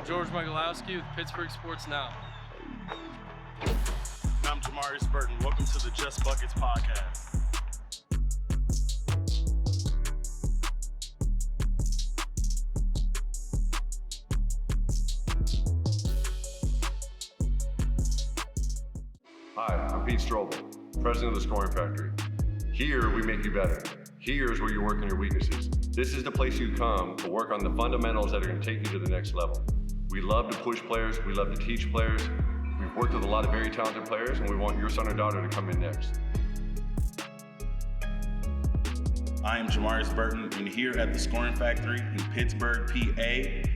George Michalowski with Pittsburgh Sports Now. And I'm Jamarius Burton. Welcome to the Just Buckets podcast. Hi, I'm Pete Strobel, president of the Scoring Factory. Here, we make you better. Here's where you work on your weaknesses. This is the place you come to work on the fundamentals that are going to take you to the next level. We love to push players. We love to teach players. We've worked with a lot of very talented players, and we want your son or daughter to come in next. I am Jamarius Burton, and here at the Scoring Factory in Pittsburgh, PA,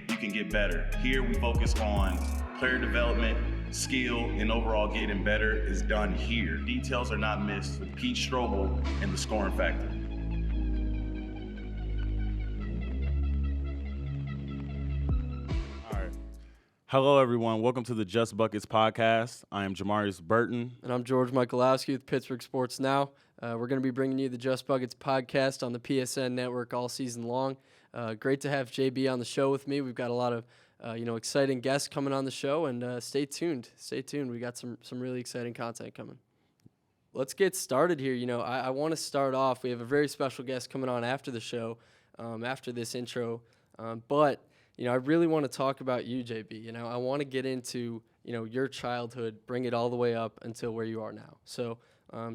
you can get better. Here we focus on player development, skill, and overall getting better is done here. Details are not missed with Pete Strobel and the Scoring Factory. Hello, everyone. Welcome to the Just Buckets podcast. I am Jamarius Burton. And I'm George Michalowski with Pittsburgh Sports Now. We're going to be bringing you the Just Buckets podcast on the PSN network all season long. Great to have JB on the show with me. We've got a lot of exciting guests coming on the show, and stay tuned. Stay tuned. We got some really exciting content coming. Let's get started here. I want to start off. We have a very special guest coming on after the show, after this intro, but I really want to talk about you, JB. I want to get into, your childhood, bring it all the way up until where you are now. So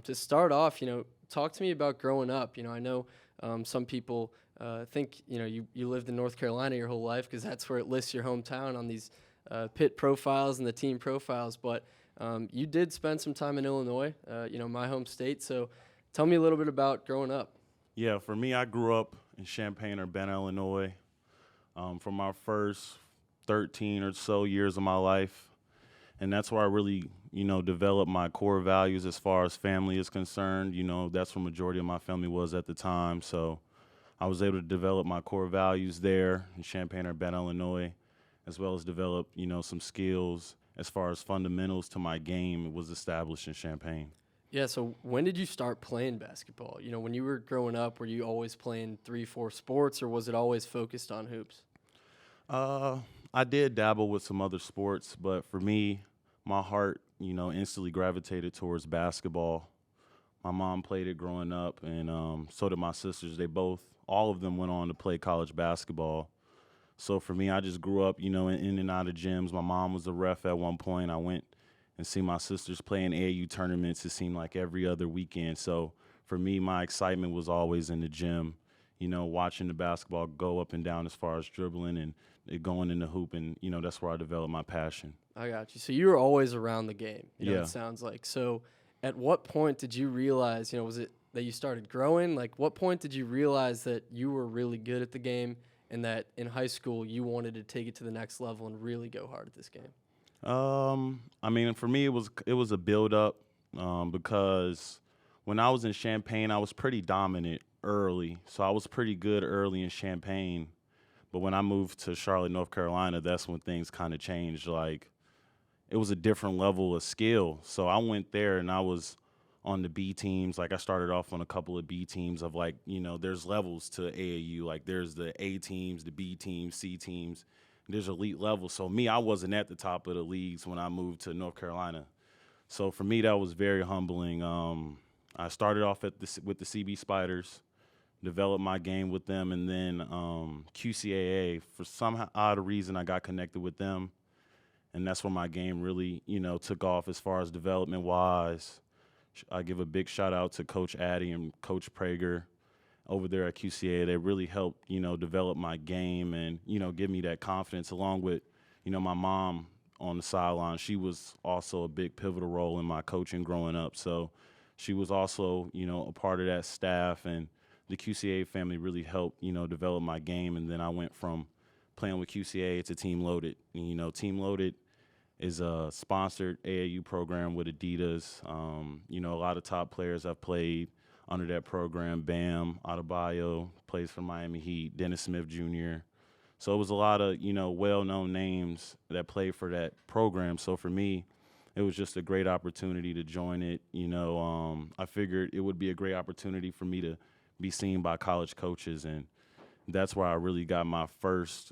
to start off, talk to me about growing up. I know some people think, you lived in North Carolina your whole life because that's where it lists your hometown on these Pitt profiles and the team profiles. But you did spend some time in Illinois, my home state. So tell me a little bit about growing up. Yeah, for me, I grew up in Champaign-Urbana, Illinois. For my first 13 or so years of my life. And that's where I really, developed my core values as far as family is concerned. That's where majority of my family was at the time. So I was able to develop my core values there in Champaign-Urbana, Illinois, as well as develop, some skills as far as fundamentals to my game. It was established in Champaign. Yeah, so when did you start playing basketball? When you were growing up, were you always playing 3-4 sports, or was it always focused on hoops? I did dabble with some other sports, but for me, my heart, instantly gravitated towards basketball. My mom played it growing up, and so did my sisters. All of them went on to play college basketball. So for me, I just grew up, in and out of gyms. My mom was a ref at one point. I went and see my sisters play in AAU tournaments. It seemed like every other weekend. So for me, my excitement was always in the gym, watching the basketball go up and down as far as dribbling and it going in the hoop. And, that's where I developed my passion. I got you. So you were always around the game, yeah. It sounds like. So at what point did you realize, was it that you started growing? Like, what point did you realize that you were really good at the game and that in high school you wanted to take it to the next level and really go hard at this game? For me, it was a build-up because when I was in Champaign, I was pretty dominant early. So I was pretty good early in Champaign. But when I moved to Charlotte, North Carolina, that's when things kind of changed. Like, it was a different level of skill. So I went there and I was on the B teams. Like, I started off on a couple of B teams of, like, there's levels to AAU. Like, there's the A teams, the B teams, C teams. There's elite levels. So me, I wasn't at the top of the leagues when I moved to North Carolina. So for me, that was very humbling. I started off with the CB Spiders, developed my game with them, and then QCAA, for some odd reason, I got connected with them. And that's when my game really, took off as far as development-wise. I give a big shout-out to Coach Addy and Coach Prager over there at QCA. They really helped, develop my game and, give me that confidence, along with, my mom on the sideline. She was also a big pivotal role in my coaching growing up. So she was also, a part of that staff, and the QCA family really helped, develop my game. And then I went from playing with QCA to Team Loaded. And, Team Loaded is a sponsored AAU program with Adidas. A lot of top players have played under that program. Bam Adebayo plays for Miami Heat, Dennis Smith Jr. So it was a lot of, well-known names that played for that program. So for me, it was just a great opportunity to join it. I figured it would be a great opportunity for me to be seen by college coaches, and that's where I really got my first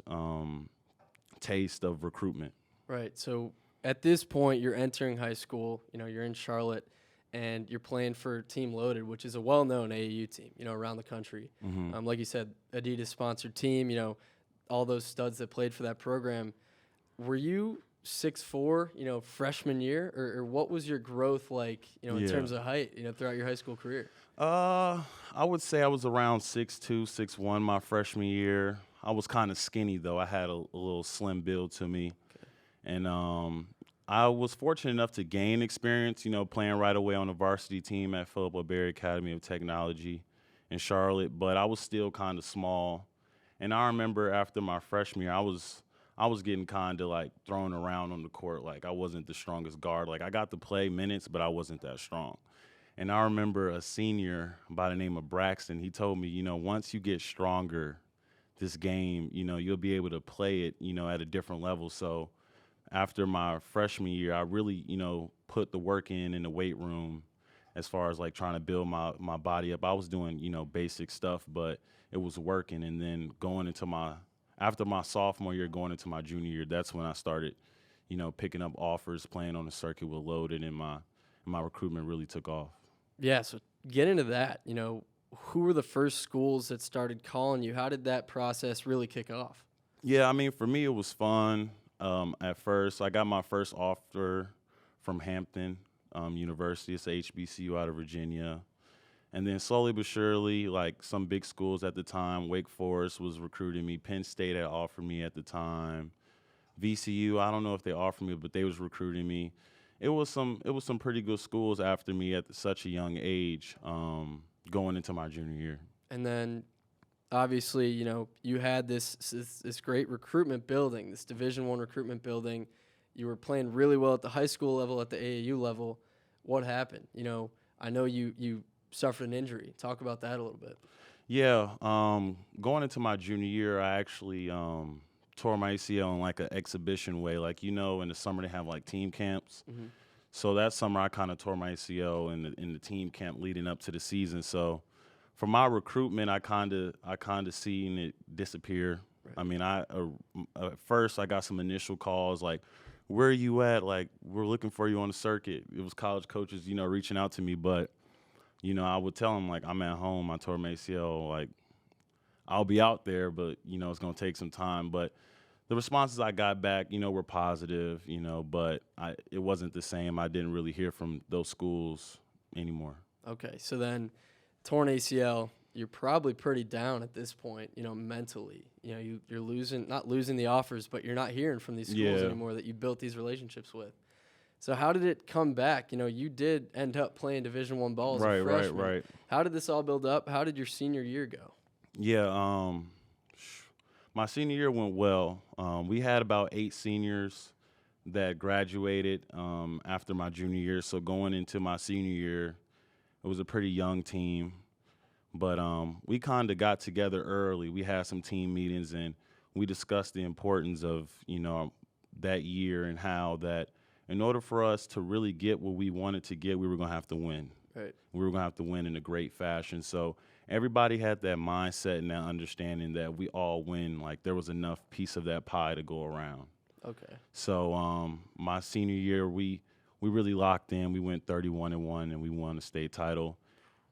taste of recruitment. Right. So at this point, you're entering high school. You're in Charlotte, and you're playing for Team Loaded, which is a well-known AAU team, around the country. Like you said, Adidas-sponsored team. All those studs that played for that program. Were you 6'4", freshman year, or what was your growth like, in terms of height, throughout your high school career? I would say I was around 6'2", 6'1" my freshman year. I was kind of skinny, though. I had a little slim build to me. Okay. And I was fortunate enough to gain experience, playing right away on the varsity team at Philip O'Berry Academy of Technology in Charlotte. But I was still kind of small. And I remember after my freshman year, I was getting kind of like thrown around on the court. Like I wasn't the strongest guard. Like I got to play minutes, but I wasn't that strong. And I remember a senior by the name of Braxton. He told me, once you get stronger, this game, you'll be able to play it, at a different level. So after my freshman year, I really, put the work in the weight room as far as like trying to build my body up. I was doing, basic stuff, but it was working. And then after my sophomore year, going into my junior year, that's when I started, picking up offers, playing on the circuit with Loaded, and my recruitment really took off. Yeah, so get into that. Who were the first schools that started calling you? How did that process really kick off? Yeah, for me, it was fun. At first, I got my first offer from Hampton University. It's a HBCU out of Virginia. And then slowly but surely, like some big schools at the time, Wake Forest was recruiting me. Penn State had offered me at the time. VCU, I don't know if they offered me, but they was recruiting me. It was some pretty good schools after me at such a young age, going into my junior year. And then, obviously, you had this great recruitment building, this Division I recruitment building. You were playing really well at the high school level, at the AAU level. What happened? I know you suffered an injury. Talk about that a little bit. Yeah, going into my junior year, I actually tore my ACL in like an exhibition way. Like, in the summer they have like team camps. Mm-hmm. So that summer I kind of tore my ACL in the team camp leading up to the season. So for my recruitment, I kind of seen it disappear. Right. At first I got some initial calls like, "Where are you at? Like, we're looking for you on the circuit." It was college coaches, reaching out to me, but I would tell them like, "I'm at home. I tore my ACL. Like, I'll be out there, but it's gonna take some time." But the responses I got back, were positive, but it wasn't the same. I didn't really hear from those schools anymore. Okay, so then torn ACL, you're probably pretty down at this point, mentally. You're not losing the offers, but you're not hearing from these schools anymore that you built these relationships with. So how did it come back? You did end up playing Division I ball as a freshman. Right. How did this all build up? How did your senior year go? Yeah, my senior year went well. We had about 8 seniors that graduated after my junior year. So going into my senior year, it was a pretty young team. But we kind of got together early. We had some team meetings, and we discussed the importance of, that year and how that in order for us to really get what we wanted to get, we were going to have to win. Right. We were going to have to win in a great fashion. So everybody had that mindset and that understanding that we all win. Like there was enough piece of that pie to go around. Okay. So my senior year, we really locked in. We went 31-1, and we won the state title.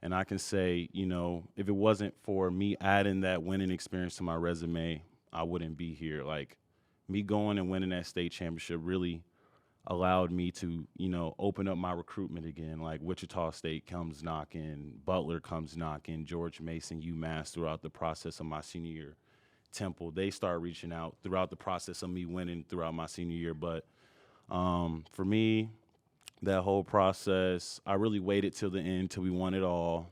And I can say, if it wasn't for me adding that winning experience to my resume, I wouldn't be here. Like me going and winning that state championship really allowed me to, open up my recruitment again. Like Wichita State comes knocking, Butler comes knocking, George Mason, UMass throughout the process of my senior year. Temple, they start reaching out throughout the process of me winning throughout my senior year. But for me, that whole process, I really waited till the end, till we won it all,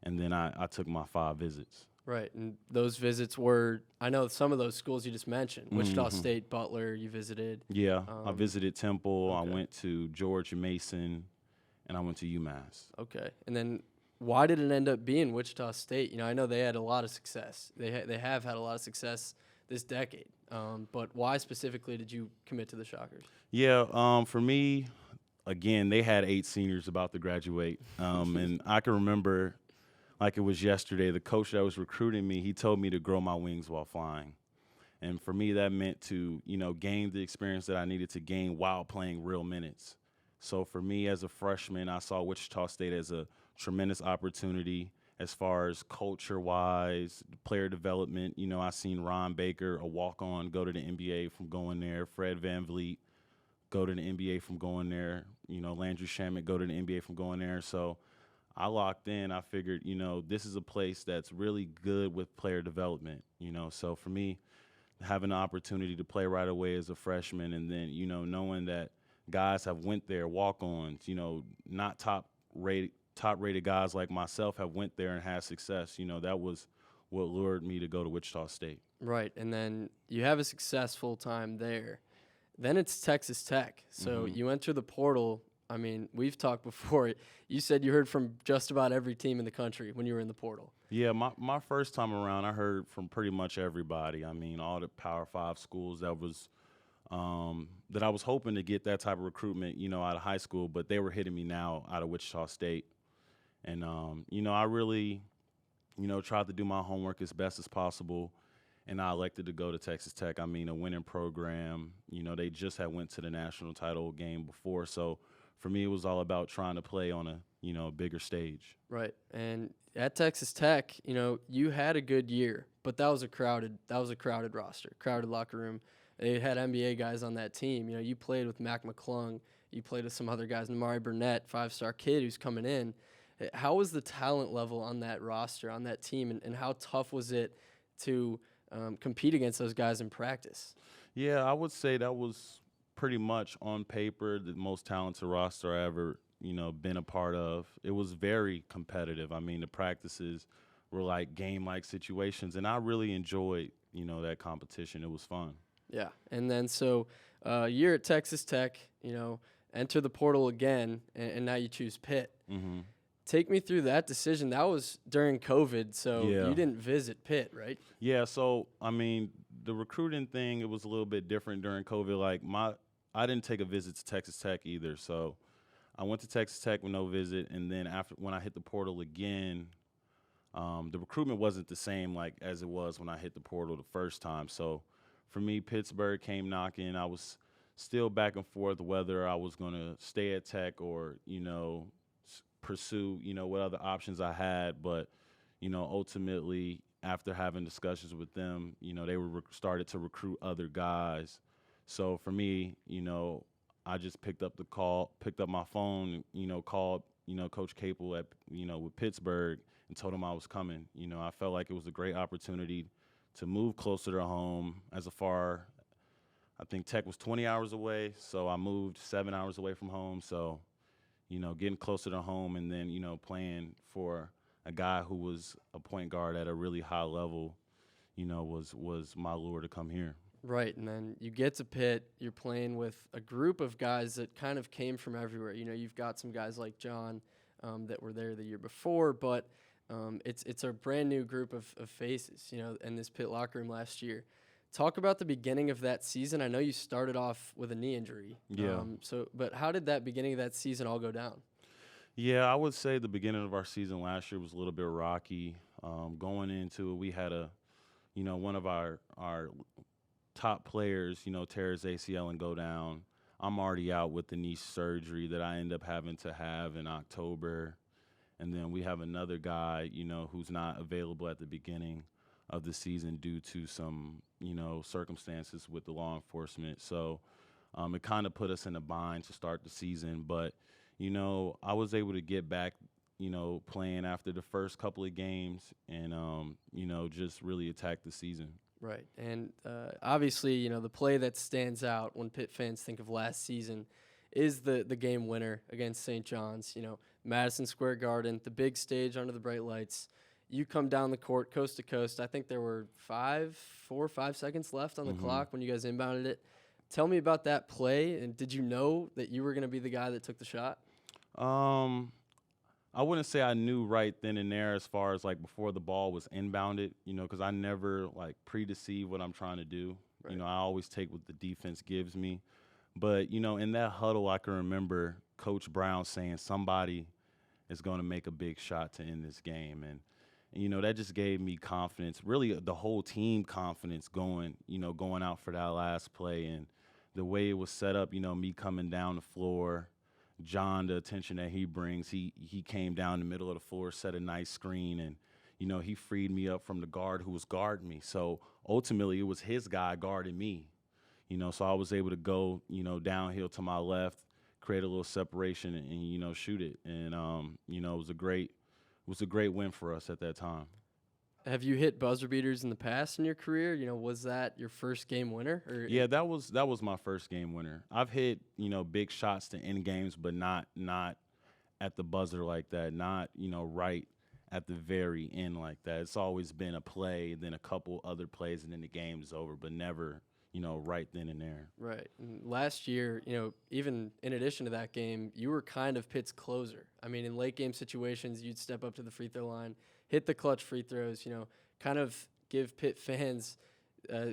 and then I took my 5 visits. Right, and those visits were, I know some of those schools you just mentioned, Wichita State, Butler, you visited. Yeah, I visited Temple, okay. I went to George Mason, and I went to UMass. Okay, and then why did it end up being Wichita State? I know they had a lot of success. They have had a lot of success this decade, but why specifically did you commit to the Shockers? Yeah, for me, again, they had 8 seniors about to graduate, and I can remember like it was yesterday, the coach that was recruiting me, he told me to grow my wings while flying. And for me, that meant to, gain the experience that I needed to gain while playing real minutes. So for me as a freshman, I saw Wichita State as a tremendous opportunity as far as culture-wise, player development. I seen Ron Baker, a walk-on, go to the NBA from going there. Fred VanVleet go to the NBA from going there. Landry Shamet go to the NBA from going there. So I locked in. I figured, this is a place that's really good with player development. So for me, having the opportunity to play right away as a freshman, and then knowing that guys have went there, walk-ons, not top-rated guys like myself have went there and had success. That was what lured me to go to Wichita State. Right, and then you have a successful time there. Then it's Texas Tech. So you enter the portal. I mean, we've talked before. You said you heard from just about every team in the country when you were in the portal. Yeah, my first time around, I heard from pretty much everybody. I mean, all the Power 5 schools that I was hoping to get that type of recruitment, out of high school, but they were hitting me now out of Wichita State. And, I really, tried to do my homework as best as possible, and I elected to go to Texas Tech. I mean, a winning program. They just had went to the national title game before, so for me, it was all about trying to play on a bigger stage. Right. And at Texas Tech, you had a good year, but that was a crowded roster, crowded locker room. They had NBA guys on that team. You played with Mac McClung. You played with some other guys, Namari Burnett, 5-star kid who's coming in. How was the talent level on that roster, on that team, and how tough was it to compete against those guys in practice? Yeah, I would say that was pretty much on paper the most talented roster I ever, been a part of. It was very competitive. I mean, the practices were like game-like situations, and I really enjoyed, that competition. It was fun. Yeah, and then so you're at Texas Tech, enter the portal again, and now you choose Pitt. Mm-hmm. Take me through that decision. That was during COVID, so Yeah. you didn't visit Pitt, right? Yeah, so, I mean, the recruiting thing, it was a little bit different during COVID. Like, I didn't take a visit to Texas Tech either, so I went to Texas Tech with no visit, and then when I hit the portal again, the recruitment wasn't the same like as it was when I hit the portal the first time. So for me, Pittsburgh came knocking. I was still back and forth whether I was going to stay at Tech or, pursue, what other options I had. But, ultimately, after having discussions with them, they were started to recruit other guys. So for me, I just picked up my phone, called, Coach Capel at, with Pittsburgh and told him I was coming. I felt like it was a great opportunity to move closer to home. I think Tech was 20 hours away, so I moved 7 hours away from home. So, getting closer to home and then, playing for a guy who was a point guard at a really high level, was my lure to come here. Right, and then you get to Pitt, you're playing with a group of guys that kind of came from everywhere. You've got some guys like John that were there the year before, but it's a brand new group of faces, in this Pitt locker room last year. Talk about the beginning of that season. I know you started off with a knee injury. Yeah. But how did that beginning of that season all go down? Yeah, I would say the beginning of our season last year was a little bit rocky. Going into it, we had one of our top players, tear his ACL and go down. I'm already out with the knee surgery that I end up having to have in October. And then we have another guy, who's not available at the beginning of the season due to some, circumstances with the law enforcement. So it kind of put us in a bind to start the season. But, I was able to get back, playing after the first couple of games and, just really attack the season. Right, and obviously, the play that stands out when Pitt fans think of last season is the game winner against St. John's. Madison Square Garden, the big stage under the bright lights. You come down the court, coast to coast. I think there were 4 or 5 seconds left on the clock when you guys inbounded it. Tell me about that play, and did you know that you were going to be the guy that took the shot? I wouldn't say I knew right then and there as far as, before the ball was inbounded, because I never, pre-deceive what I'm trying to do. Right. I always take what the defense gives me. But, in that huddle, I can remember Coach Brown saying somebody is going to make a big shot to end this game. And, And, that just gave me confidence, really the whole team confidence going out for that last play. And the way it was set up, me coming down the floor, John, the attention that he brings, he came down the middle of the floor, set a nice screen, and, he freed me up from the guard who was guarding me. So ultimately it was his guy guarding me, so I was able to go, downhill to my left, create a little separation and shoot it. And, it was a great win for us at that time. Have you hit buzzer beaters in the past in your career? Was that your first game winner? Yeah, that was my first game winner. I've hit, big shots to end games, but not at the buzzer like that, not, right at the very end like that. It's always been a play, then a couple other plays, and then the game's over, but never, right then and there. Right. And last year, even in addition to that game, you were kind of Pitt's closer. I mean, in late game situations, you'd step up to the free throw line, hit the clutch free throws, kind of give Pitt fans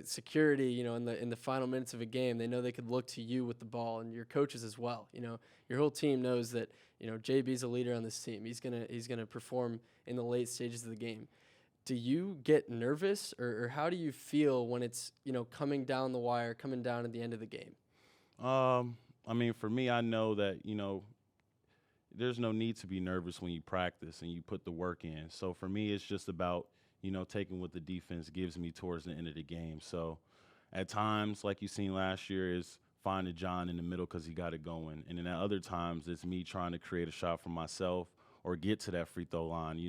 security, in the final minutes of a game. They know they could look to you with the ball, and your coaches as well. Your whole team knows that, JB's a leader on this team. He's gonna perform in the late stages of the game. Do you get nervous, or how do you feel when it's, coming down the wire, coming down at the end of the game? I mean, for me, I know that, there's no need to be nervous when you practice and you put the work in. So for me, it's just about, taking what the defense gives me towards the end of the game. So at times, like you seen last year, is finding John in the middle because he got it going. And then at other times, it's me trying to create a shot for myself or get to that free throw line.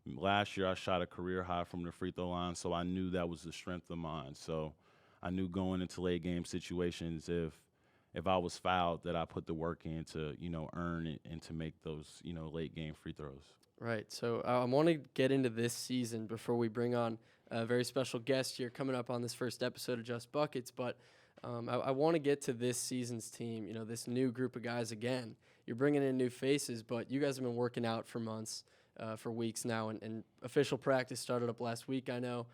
Last year I shot a career high from the free throw line, so I knew that was the strength of mine. So I knew going into late game situations, if I was fouled, that I put the work in to, earn it and to make those, late game free throws. Right. So I want to get into this season before we bring on a very special guest here coming up on this first episode of Just Buckets. But I want to get to this season's team, this new group of guys again. You're bringing in new faces, but you guys have been working out for months. For weeks now, and official practice started up last week, I know.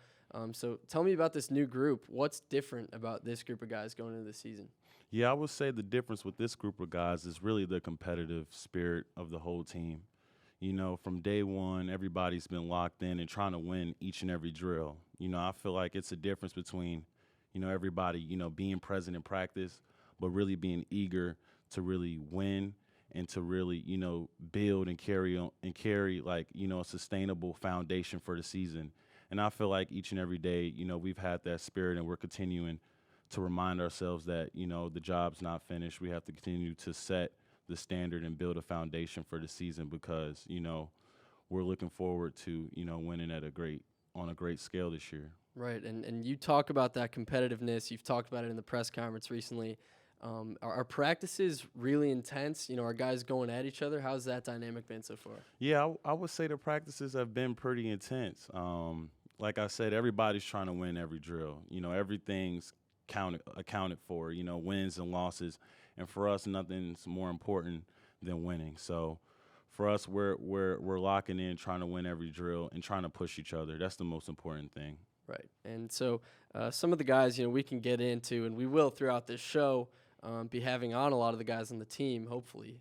So tell me about this new group. What's different about this group of guys going into the season? Yeah, I would say the difference with this group of guys is really the competitive spirit of the whole team. From day one, everybody's been locked in and trying to win each and every drill. I feel like it's a difference between, everybody, being present in practice, but really being eager to really win and to really, build and carry like, a sustainable foundation for the season. And I feel like each and every day, we've had that spirit, and we're continuing to remind ourselves that, the job's not finished. We have to continue to set the standard and build a foundation for the season because, we're looking forward to, winning on a great scale this year. Right. And you talk about that competitiveness. You've talked about it in the press conference recently. Are practices really intense? Are guys going at each other? How's that dynamic been so far? Yeah, I would say the practices have been pretty intense. Like I said, everybody's trying to win every drill. Everything's accounted for, wins and losses. And for us, nothing's more important than winning. So for us, we're locking in, trying to win every drill and trying to push each other. That's the most important thing. Right. And so some of the guys, we can get into, and we will throughout this show, be having on a lot of the guys on the team, hopefully.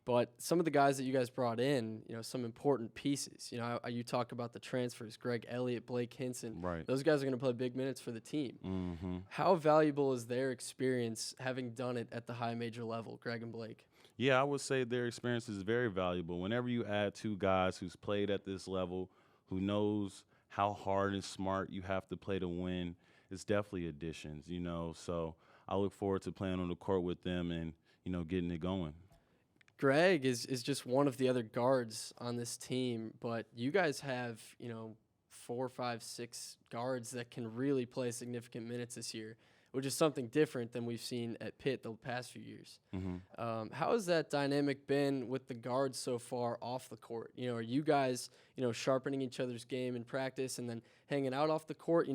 But some of the guys that you guys brought in, some important pieces. You talk about the transfers, Greg Elliott, Blake Hinson. Right. Those guys are going to play big minutes for the team. Mm-hmm. How valuable is their experience having done it at the high major level, Greg and Blake? Yeah, I would say their experience is very valuable. Whenever you add two guys who's played at this level, who knows how hard and smart you have to play to win, it's definitely additions, So I look forward to playing on the court with them and, getting it going. Greg is just one of the other guards on this team, but you guys have, 4, 5, 6 guards that can really play significant minutes this year, which is something different than we've seen at Pitt the past few years. Mm-hmm. How has that dynamic been with the guards so far off the court? Are you guys, sharpening each other's game in practice and then hanging out off the court?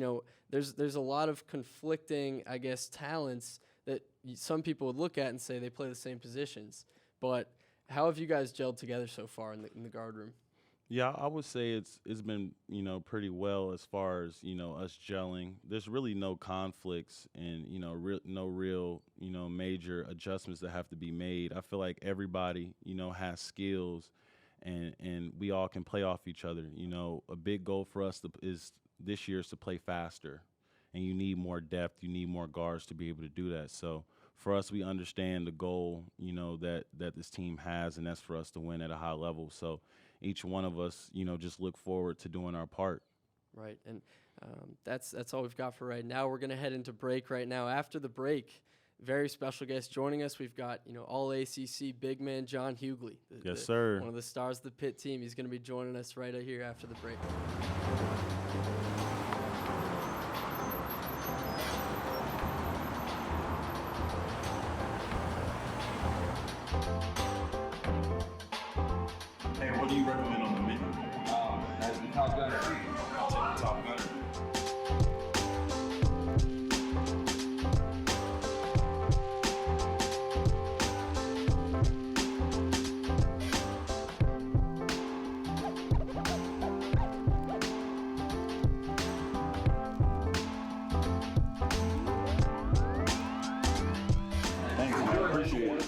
There's a lot of conflicting, I guess, talents that some people would look at and say they play the same positions. But how have you guys gelled together so far in the guard room? Yeah, I would say it's been, pretty well as far as, us gelling. There's really no conflicts and, no real, major adjustments that have to be made. I feel like everybody, has skills and we all can play off each other. You know, a big goal for us this year is to play faster, and you need more depth. You need more guards to be able to do that. So for us, we understand the goal, you know, that this team has, and that's for us to win at a high level. So each one of us, you know, just look forward to doing our part. Right, and that's all we've got for right now. We're going to head into break right now. After the break, very special guest joining us. We've got, you know, all ACC big man John Hugley. Yes, sir. One of the stars of the Pitt team. He's going to be joining us right here after the break. Hey, what do you recommend on the menu? As the top gunner. I'll take the top gunner. Thanks, man. I appreciate it.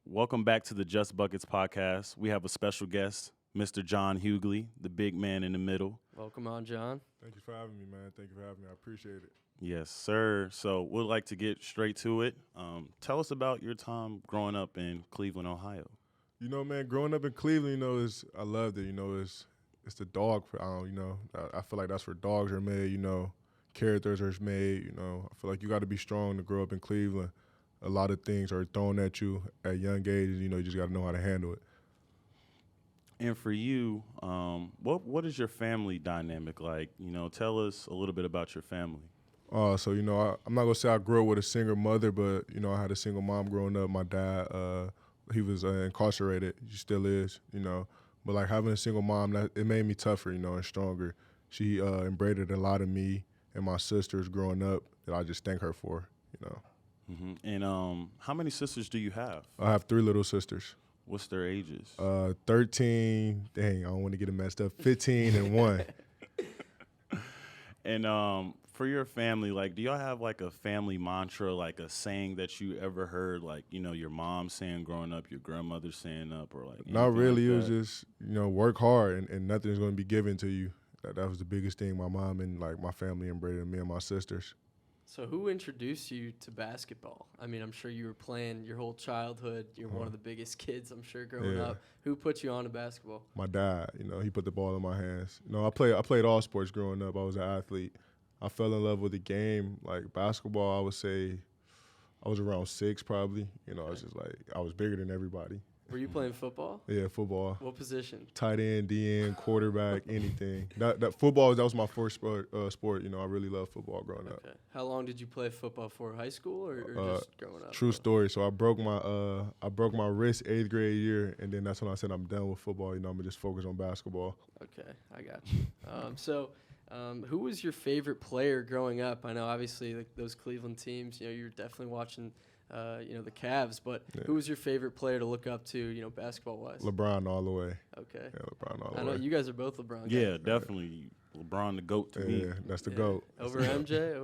Welcome back to the Just Buckets podcast. We have a special guest, Mr. John Hugley, the big man in the middle. Welcome on, John. Thank you for having me, man. Thank you for having me. I appreciate it. Yes, sir. So we'd like to get straight to it. Tell us about your time growing up in Cleveland, Ohio. You know, man, growing up in Cleveland, you know, I loved it. You know, it's the dog. You know, I feel like that's where dogs are made. You know, characters are made. You know, I feel like you got to be strong to grow up in Cleveland. A lot of things are thrown at you at young ages. You know, you just got to know how to handle it. And for you, what is your family dynamic like? You know, tell us a little bit about your family. So, you know, I'm not going to say I grew up with a single mother, but, you know, I had a single mom growing up. My dad, he was incarcerated. He still is, you know. But, like, having a single mom, it made me tougher, you know, and stronger. She embraced a lot of me and my sisters growing up that I just thank her for, you know. Mm-hmm. And how many sisters do you have? I have 3 little sisters. What's their ages? 13, dang, I don't want to get it messed up, 15 and 1. And for your family, like, do y'all have, like, a family mantra, like a saying that you ever heard, like, you know, your mom saying growing up, your grandmother saying up, or, like, Not really. Like it was just, you know, work hard and nothing's going to be given to you. That was the biggest thing my mom and, like, my family embraced, me and my sisters. So who introduced you to basketball? I mean, I'm sure you were playing your whole childhood. You're one of the biggest kids, I'm sure, growing up. Who put you on to basketball? My dad, you know, he put the ball in my hands. You know, I played all sports growing up. I was an athlete. I fell in love with the game. Like basketball, I would say I was around 6 probably. You know, I was just like, I was bigger than everybody. Were you playing football? Yeah, football. What position? Tight end, DN, quarterback, anything. That football, that was my first sport. You know, I really loved football growing up. Okay. How long did you play football for? High school or just growing up? True story. So I broke my wrist 8th grade year, and then that's when I said I'm done with football. You know, I'm gonna just focus on basketball. Okay, I got you. Who was your favorite player growing up? I know obviously like those Cleveland teams. You know, you're definitely watching. You know, the Cavs, but who was your favorite player to look up to, you know, basketball-wise? LeBron all the way. Okay. Yeah, LeBron all the way. I know you guys are both LeBron guys. Yeah, definitely. LeBron the GOAT to me. Yeah, that's the GOAT. Over MJ?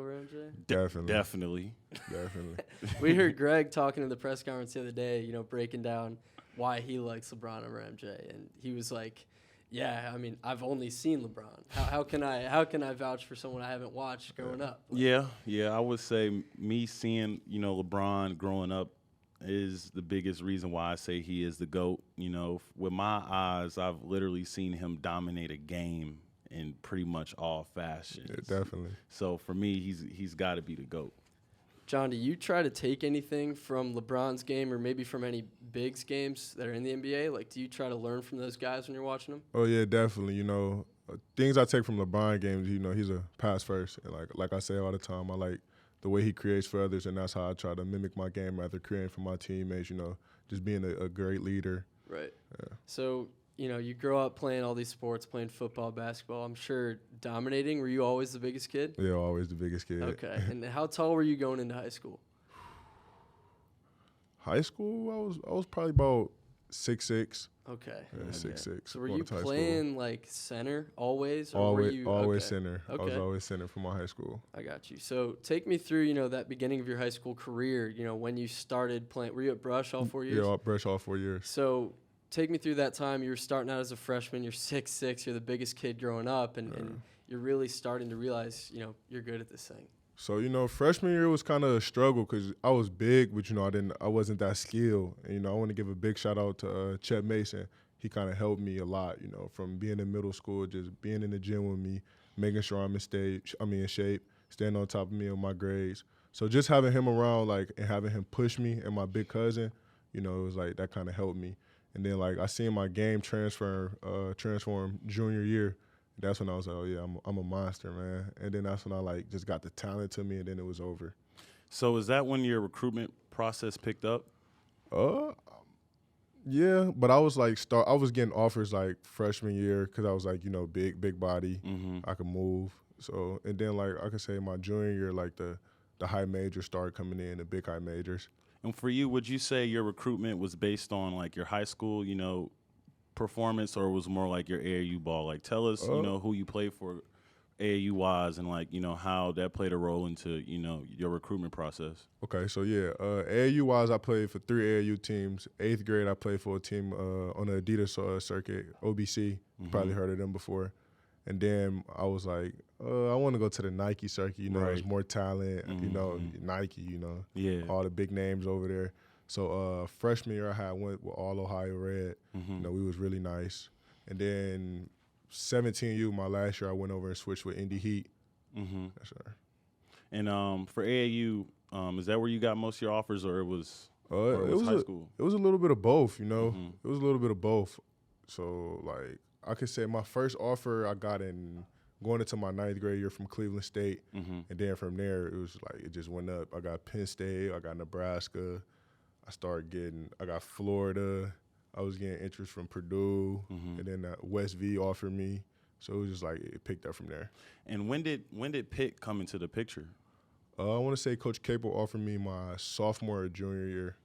Definitely. Definitely. We heard Greg talking in the press conference the other day, you know, breaking down why he likes LeBron over MJ, and he was like, yeah, I mean, I've only seen LeBron. How can I vouch for someone I haven't watched growing up? Like, Yeah, I would say me seeing, you know, LeBron growing up is the biggest reason why I say he is the GOAT. You know, with my eyes, I've literally seen him dominate a game in pretty much all fashions. Yeah, definitely. So for me, he's got to be the GOAT. John, do you try to take anything from LeBron's game or maybe from any Bigs games that are in the NBA? Like, do you try to learn from those guys when you're watching them? Oh, yeah, definitely. You know, things I take from LeBron games, you know, he's a pass first. And like I say all the time, I like the way he creates for others, and that's how I try to mimic my game after creating for my teammates, you know, just being a great leader. Right. Yeah. So, you know, you grow up playing all these sports, playing football, basketball. I'm sure dominating. Were you always the biggest kid? Yeah, always the biggest kid. Okay. And how tall were you going into high school? High school, I was probably about 6'6". Okay. Yeah, 6'6". So were going you to high playing like center always? Or Always, were you always okay. center. I was Okay. always center for my high school. I got you. So take me through, that beginning of your high school career, when you started playing. Were you at Brush all 4 years? Yeah, Brush all 4 years. So take me through that time. You were starting out as a freshman. You're 6'6". You're the biggest kid growing up, and you're really starting to realize, you're good at this thing. So, freshman year was kind of a struggle because I was big, but, I wasn't that skilled. And, I want to give a big shout out to Chet Mason. He kind of helped me a lot, from being in middle school, just being in the gym with me, making sure I'm in shape, staying on top of me on my grades. So just having him around, and having him push me and my big cousin, it was that kind of helped me. And then, I seen my game transform junior year. That's when I was like, oh, yeah, I'm a monster, man. And then that's when I, just got the talent to me, and then it was over. So is that when your recruitment process picked up? Yeah, but I was I was getting offers freshman year because I was big body, I could move. So and then I could say my junior year the high majors started coming in, the big high majors. And for you, would you say your recruitment was based on your high school, performance, or was more your AAU ball? Tell us, who you played for AAU wise, and how that played a role into your recruitment process. Okay, so yeah, AAU wise, I played for 3 AAU teams. 8th grade, I played for a team on the Adidas circuit, OBC. You probably heard of them before. And then I was I want to go to the Nike circuit. There's more talent. Nike. Yeah, all the big names over there. So freshman year, I went with all Ohio Red. We was really nice. And then 17U, my last year, I went over and switched with Indy Heat. That's right. And for AAU, is that where you got most of your offers, or it was high school? It was a little bit of both, It was a little bit of both. So, I could say my first offer I got going into my 9th grade year from Cleveland State. And then from there, it was it just went up. I got Penn State, I got Nebraska. I got Florida. I was getting interest from Purdue, and then West V offered me. So it was just it picked up from there. And when did Pitt come into the picture? I want to say Coach Capel offered me my sophomore or junior year.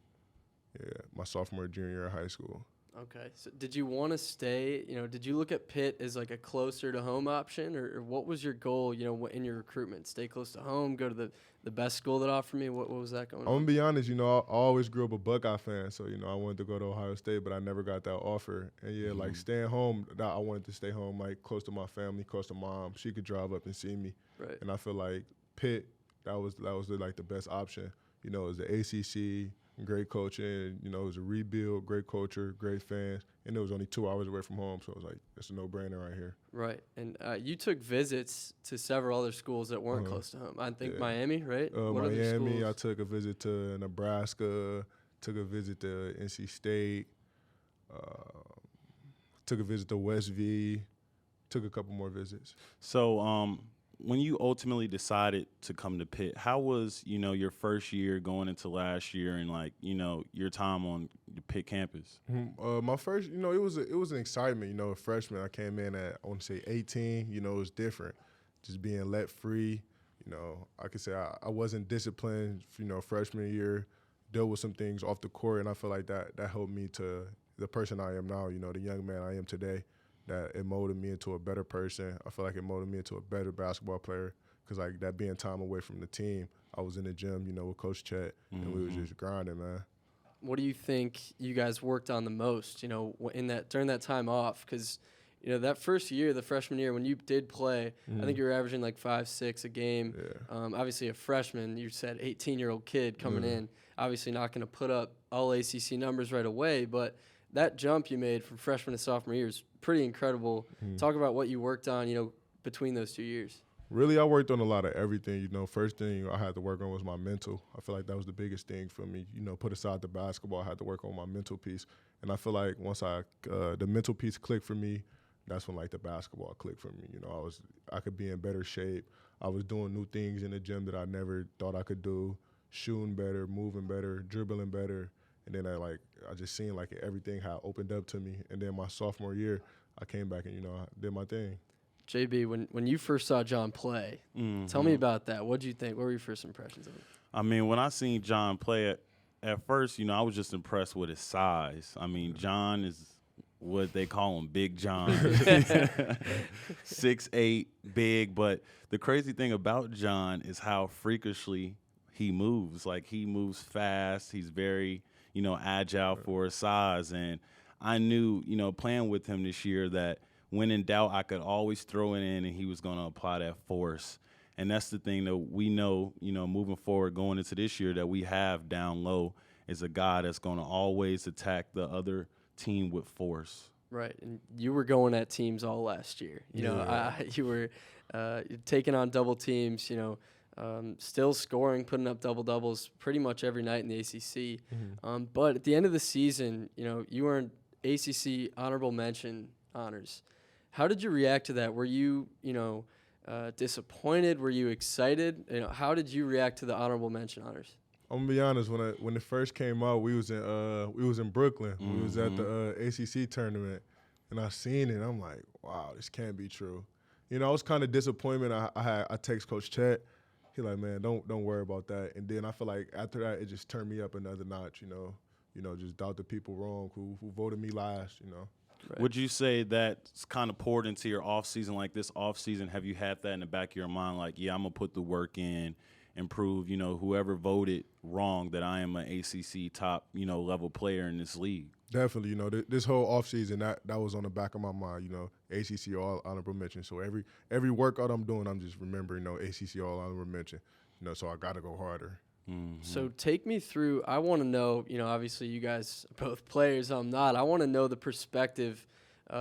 Yeah, my sophomore or junior year of high school. Okay. So did you want to stay, did you look at Pitt as a closer to home option, or what was your goal, in your recruitment? Stay close to home, go to the best school that offered me? What was that going on? I'm going to be honest, I always grew up a Buckeye fan, so, I wanted to go to Ohio State, but I never got that offer. And, yeah, staying home, I wanted to stay home, close to my family, close to mom. She could drive up and see me. Right. And I feel Pitt, that was the best option. It was the ACC, great coaching, it was a rebuild, great culture, great fans, and it was only 2 hours away from home, so it was it's a no-brainer right here. Right, and you took visits to several other schools that weren't close to home. I think Miami, right? What Miami, I took a visit to Nebraska, took a visit to NC State, took a visit to West V, took a couple more visits. So, when you ultimately decided to come to Pitt, how was, your first year going into last year and your time on the Pitt campus? My first, it was an excitement, a freshman. I came in at, I want to say 18, it was different. Just being let free, I could say I wasn't disciplined, freshman year, dealt with some things off the court, and I feel that helped me to the person I am now, the young man I am today. That it molded me into a better person. I feel it molded me into a better basketball player because that being time away from the team, I was in the gym, with Coach Chet, and we was just grinding, man. What do you think you guys worked on the most, during that time off? Because, that first year, the freshman year, when you did play, I think you were averaging 5-6 a game. Yeah. Obviously, a freshman, you said 18-year-old kid coming in, obviously not going to put up all ACC numbers right away, but that jump you made from freshman to sophomore year is pretty incredible. Talk about what you worked on, between those 2 years. Really, I worked on a lot of everything. First thing I had to work on was my mental. I feel that was the biggest thing for me. Put aside the basketball, I had to work on my mental piece. And I feel once the mental piece clicked for me, that's when the basketball clicked for me. I could be in better shape. I was doing new things in the gym that I never thought I could do, shooting better, moving better, dribbling better. And then I just seen everything had opened up to me. And then my sophomore year, I came back and I did my thing. JB, when you first saw John play, tell me about that. What did you think? What were your first impressions of him? I mean, when I seen John play, at first, I was just impressed with his size. I mean, John is what they call him, Big John. 6'8", big. But the crazy thing about John is how freakishly he moves. Like, he moves fast. He's very, agile for his size. And I knew, playing with him this year that when in doubt, I could always throw it in and he was going to apply that force. And that's the thing that we know, moving forward, going into this year, that we have down low is a guy that's going to always attack the other team with force. Right, and you were going at teams all last year. You were taking on double teams. Still scoring, putting up double doubles pretty much every night in the ACC. But at the end of the season, you earned ACC honorable mention honors. How did you react to that? Were you, disappointed? Were you excited? How did you react to the honorable mention honors? I'm gonna be honest. When it first came out, we was in Brooklyn. We was at the ACC tournament, and I seen it. I'm like, wow, this can't be true. I was kind of disappointed. I text Coach Chet. He like, man, don't worry about that. And then I feel like after that, it just turned me up another notch. Just doubt the people wrong who voted me last. Right. Would you say that's kind of poured into your offseason? Like, this offseason, have you had that in the back of your mind? Like, yeah, I'm going to put the work in and prove, whoever voted wrong, that I am an ACC top, level player in this league? Definitely. This whole offseason, that was on the back of my mind, ACC all honorable mention. So every workout I'm doing, I'm just remembering, ACC all honorable mention, so I got to go harder. So take me through, I want to know, obviously you guys are both players, I'm not. I want to know the perspective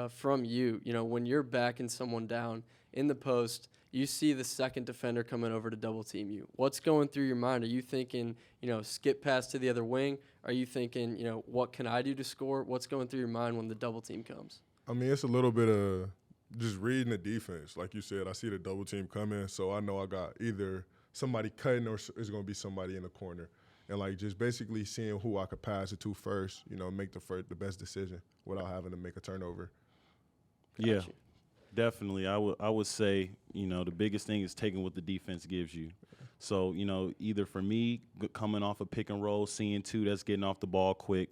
from you. When you're backing someone down in the post, you see the second defender coming over to double team you. What's going through your mind? Are you thinking, skip pass to the other wing? Are you thinking, what can I do to score? What's going through your mind when the double team comes? I mean, it's a little bit of just reading the defense. Like you said, I see the double team coming, so I know I got either somebody cutting or it's going to be somebody in the corner. And, like, just basically seeing who I could pass it to first, make the best decision without having to make a turnover. Yeah, definitely. I would say, the biggest thing is taking what the defense gives you. So, either for me, coming off a pick and roll, seeing two that's getting off the ball quick,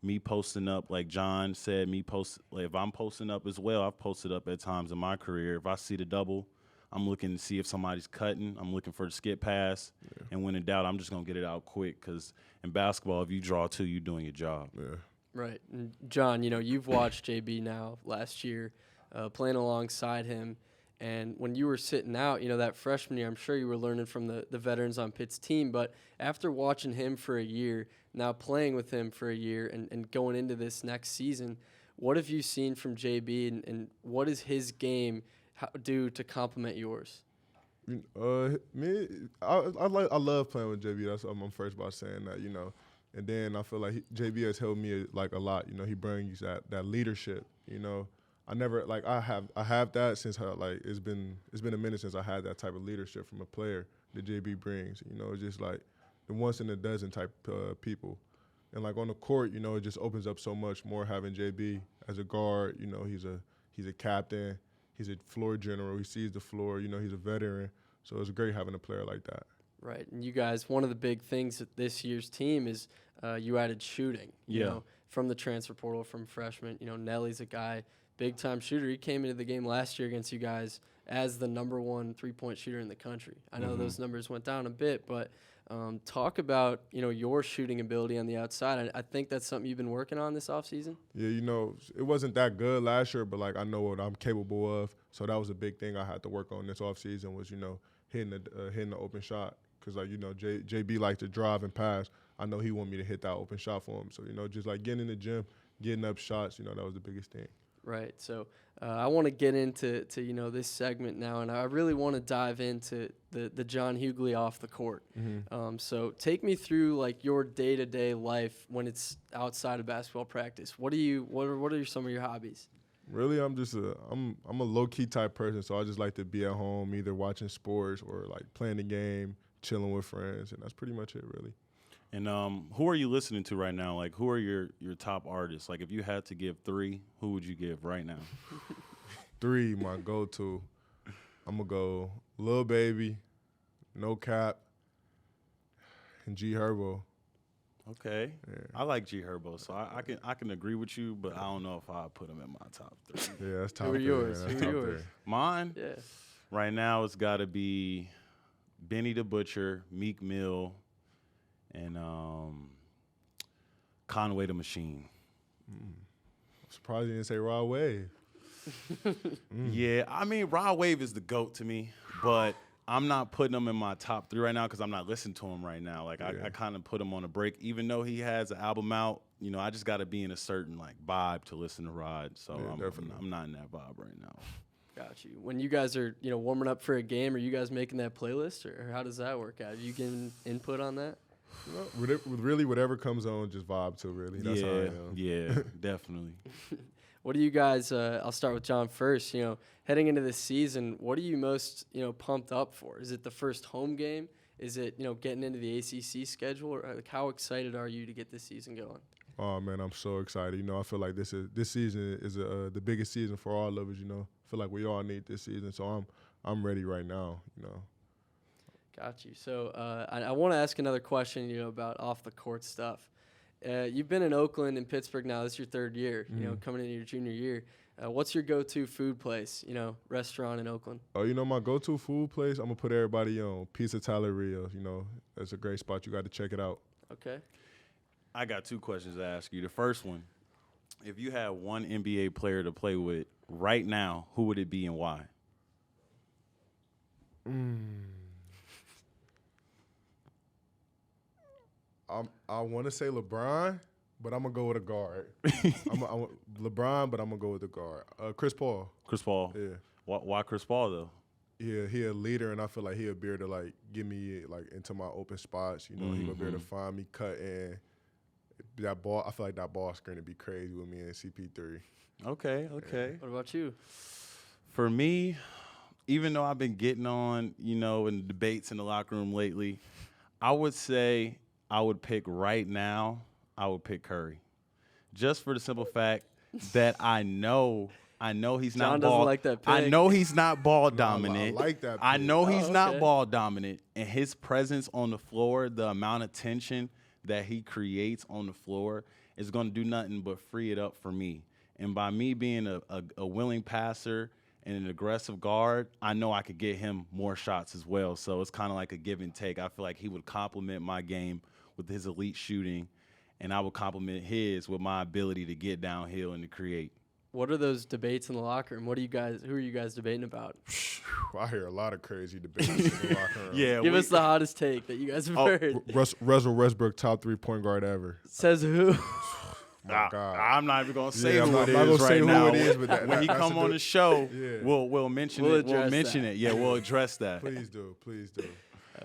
me posting up, like John said, if I'm posting up as well, I've posted up at times in my career. If I see the double, I'm looking to see if somebody's cutting. I'm looking for the skip pass. Yeah. And when in doubt, I'm just going to get it out quick, because in basketball, if you draw two, you're doing your job. Yeah. Right. And John, you've watched JB now last year, playing alongside him. And when you were sitting out, that freshman year, I'm sure you were learning from the veterans on Pitt's team. But after watching him for a year, now playing with him for a year and going into this next season, what have you seen from JB and what is his game do to complement yours? Me, I love playing with JB. That's I'm first about saying that, And then I feel like JB has helped me like a lot. He brings that leadership. I never I have that since it's been a minute since I had that type of leadership from a player that JB brings. It's just like the once in a dozen type people. And like on the court, it just opens up so much more having JB as a guard. He's a captain. He's a floor general. He sees the floor. He's a veteran. So it's great having a player like that. Right. And you guys, one of the big things at this year's team is you added shooting. From the transfer portal, from freshmen. Nelly's a guy, big-time shooter. He came into the game last year against you guys as the number one three-point shooter in the country. I know those numbers went down a bit, but talk about, your shooting ability on the outside. I think that's something you've been working on this offseason. Yeah, it wasn't that good last year, but, I know what I'm capable of. So that was a big thing I had to work on this offseason was, hitting the open shot. Because, JB likes to drive and pass. I know he want me to hit that open shot for him. So, just, getting in the gym, getting up shots, that was the biggest thing. Right. So I want to get into this segment now, and I really want to dive into the John Hugley off the court. So take me through your day-to-day life when it's outside of basketball practice. What are some of your hobbies? Really, I'm a low-key type person, so I just like to be at home, either watching sports or playing the game, chilling with friends, and that's pretty much it, really. And who are you listening to right now? Who are your top artists? If you had to give three, who would you give right now? Three, my go-to. I'm going to go Lil Baby, No Cap, and G Herbo. Okay. I like G Herbo, so I can agree with you, but I don't know if I put him in my top 3. Yeah, that's top Who are 3. yours? Man. That's Who are top yours? 3. Mine? Yeah. Right now, it's got to be Benny the Butcher, Meek Mill, and Conway the Machine. Surprised you didn't say Raw Wave. Yeah, I mean, Rod Wave is the GOAT to me, but I'm not putting him in my top 3 right now because I'm not listening to him right now. Like, I kind of put him on a break. Even though he has an album out, you know, I just got to be in a certain, like, vibe to listen to Rod. So I'm not in that vibe right now. Got you. When you guys are, warming up for a game, are you guys making that playlist, or how does that work out? Are you giving input on that? Really, whatever comes on, just vibe to. Really, that's how I am. Yeah, definitely. What do you guys? I'll start with John first. Heading into this season, what are you most pumped up for? Is it the first home game? Is it getting into the ACC schedule? Or like, how excited are you to get this season going? Oh man, I'm so excited. I feel like this season is the biggest season for all of us. I feel like we all need this season, so I'm ready right now. Got you. So I want to ask another question, about off the court stuff. You've been in Oakland and Pittsburgh now. This is your 3rd year, coming into your junior year. What's your go-to food place, restaurant in Oakland? Oh, my go-to food place, I'm going to put everybody on Pizza Talleria. That's a great spot. You got to check it out. Okay. I got 2 questions to ask you. The first one, if you had one NBA player to play with right now, who would it be and why? I want to say LeBron, but I'm going to go with a guard. LeBron, but I'm going to go with the guard. Chris Paul. Chris Paul? Yeah. Why Chris Paul, though? Yeah, he a leader, and I feel like he'll be able to, like, get me, like, into my open spots. He going to be able to find me, cut in. That ball, I feel like that ball screen would be crazy with me and CP3. Okay. What about you? For me, even though I've been getting on, in debates in the locker room lately, I would say I would pick right now, I would pick Curry. Just for the simple fact that I know he's John not doesn't ball. like that pick. I know he's not ball dominant. I like that pick. I know he's okay. not ball dominant, and his presence on the floor, the amount of tension that he creates on the floor is going to do nothing but free it up for me. And by me being a willing passer and an aggressive guard, I know I could get him more shots as well. So it's kind of like a give and take. I feel like he would complement my game with his elite shooting, and I would complement his with my ability to get downhill and to create. What are those debates in the locker room? Who are you guys debating about? I hear a lot of crazy debates in the locker room. Yeah, Give us the hottest take that you guys have heard. Russell Westbrook, top 3-point guard ever. Says who? My God. I'm not even gonna say I'm who not it gonna is say right who now. it is, but When he that's come a on good- the show, Yeah. we'll mention We'll it. We'll address mention that. it. Yeah, we'll address that. Please do. Okay.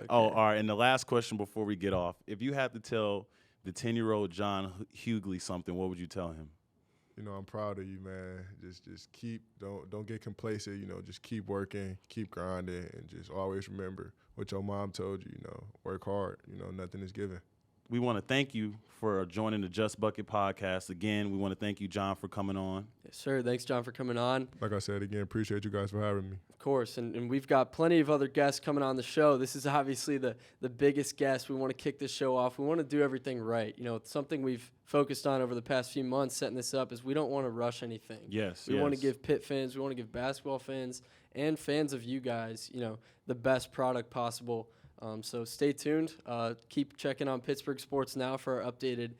Oh, all right. And the last question before we get off: if you had to tell the 10-year-old John Hugley something, what would you tell him? I'm proud of you, man. Just keep don't get complacent. Just keep working, keep grinding, and just always remember what your mom told you. Work hard. Nothing is given. We want to thank you for joining the Just Bucket podcast. Again, we want to thank you, John, for coming on. Yes, sir. Thanks, John, for coming on. Like I said again, appreciate you guys for having me. Of course, and we've got plenty of other guests coming on the show. This is obviously the biggest guest. We want to kick this show off. We want to do everything right. It's something we've focused on over the past few months setting this up is we don't want to rush anything. Yes, We want to give Pitt fans, we want to give basketball fans and fans of you guys, the best product possible. So stay tuned. Keep checking on Pittsburgh Sports Now for our updated,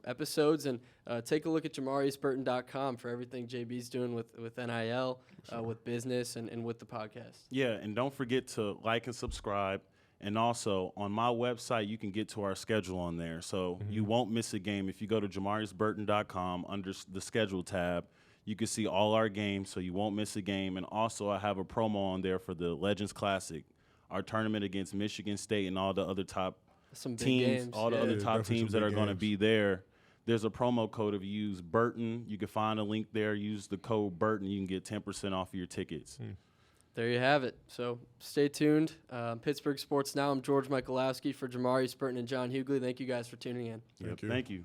episodes, and take a look at JamariusBurton.com for everything JB's doing with NIL, with business, and with the podcast. Yeah, and don't forget to like and subscribe. And also, on my website, you can get to our schedule on there. So you won't miss a game. If you go to JamariusBurton.com under the schedule tab, you can see all our games, so you won't miss a game. And also, I have a promo on there for the Legends Classic, our tournament against Michigan State and all the other top Some big teams, games. all the yeah. other top definitely teams some that are big going to games. be there. There's a promo code. If you use Burton, you can find a link there. Use the code Burton. You can get 10% off of your tickets. There you have it. So stay tuned. Pittsburgh Sports Now. I'm George Michalowski for Jamarius Burton and John Hugley. Thank you guys for tuning in. Thank you. Thank you.